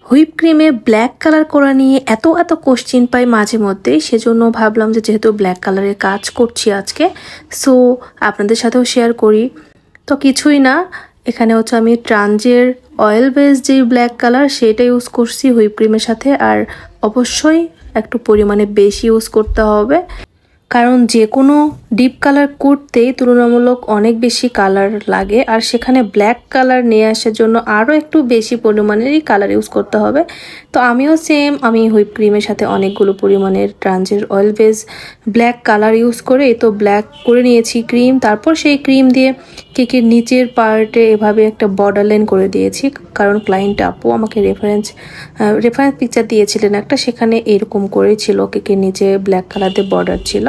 Whip ক্রিমে black colour করা নিয়ে এত কোশ্চেন পাই মাঝে মধ্যে, সেজন্য ভাবলাম যে যেহেতু ব্ল্যাক কালারের কাজ করছি আজকে, সো আপনাদের সাথেও শেয়ার করি। তো কিছুই না, এখানে হচ্ছে আমি ট্রানজের অয়েল বেস যে ব্ল্যাক কালার সেটা ইউজ করছি হুইপ ক্রিমের সাথে। আর অবশ্যই একটু পরিমাণে বেশি ইউজ করতে হবে, কারণ যে কোনো ডিপ কালার করতেই তুলনামূলক অনেক বেশি কালার লাগে, আর সেখানে ব্ল্যাক কালার নিয়ে আসার জন্য আরও একটু বেশি পরিমাণেরই কালার ইউজ করতে হবে। তো আমিও সেম, আমি হুইপ ক্রিমের সাথে অনেকগুলো পরিমাণের ট্রানজের oil base black colour use করে তো ব্ল্যাক করে নিয়েছি ক্রিম। তারপর সেই ক্রিম দিয়ে কেকের নিচের পার্টে এভাবে একটা বর্ডার লাইন করে দিয়েছি, কারণ ক্লায়েন্ট আপু আমাকে রেফারেন্স পিকচার দিয়েছিলেন একটা, সেখানে এরকম করেছিল কেকের নিচে ব্ল্যাক কালার দিয়ে বর্ডার ছিল।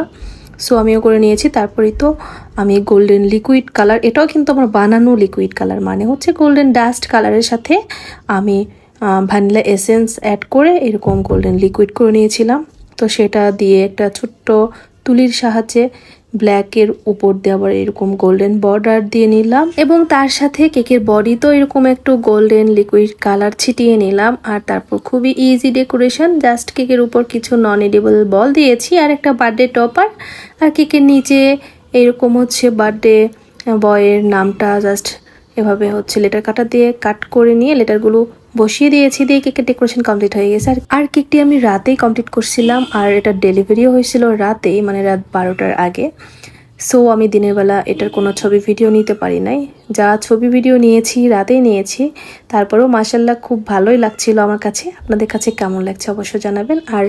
সো আমিও করে নিয়েছি। তারপরেই তো আমি গোল্ডেন লিকুইড কালার, এটাও কিন্তু আমার বানানো লিকুইড কালার, মানে হচ্ছে গোল্ডেন ডাস্ট কালারের সাথে আমি ভ্যানিলা এসেন্স অ্যাড করে এরকম গোল্ডেন লিকুইড করে নিয়েছিলাম। তো সেটা দিয়ে একটা ছোট্ট তুলির সাহায্যে ব্ল্যাকের উপর দিয়ে আবার এরকম গোল্ডেন বর্ডার দিয়ে নিলাম, এবং তার সাথে কেকের বডি তো এরকম একটু গোল্ডেন লিকুইড কালার ছিটিয়ে নিলাম। আর তারপর খুবই ইজি ডেকোরেশন, জাস্ট কেকের উপর কিছু নন এডিবল বল দিয়েছি আর একটা বার্থডে টপার, আর কেকের নিচে এরকম হচ্ছে বার্থডে বয়ের নামটা জাস্ট এভাবে হচ্ছে লেটার কাটা দিয়ে কাট করে নিয়ে লেটারগুলো বসিয়ে দিয়েছি, দিয়ে কেকের ডেকোরেশন কমপ্লিট হয়ে গেছে। আর কেকটি আমি রাতেই কমপ্লিট করছিলাম, আর এটা ডেলিভারিও হয়েছিল রাতেই, মানে রাত 12টার আগে। সো আমি দিনের বেলা এটার কোনো ছবি ভিডিও নিতে পারি নাই, যা ছবি ভিডিও নিয়েছি রাতেই নিয়েছি। তারপরেও মাশাল্লাহ খুব ভালোই লাগছিল আমার কাছে। আপনাদের কাছে কেমন লাগছে অবশ্যই জানাবেন। আর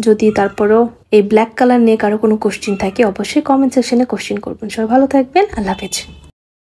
যদি তারপরেও এই ব্ল্যাক কালার নিয়ে কারো কোনো কোশ্চেন থাকে অবশ্যই কমেন্ট সেকশনে কোশ্চেন করবেন। সবাই ভালো থাকবেন, আল্লাহ হাফেজ।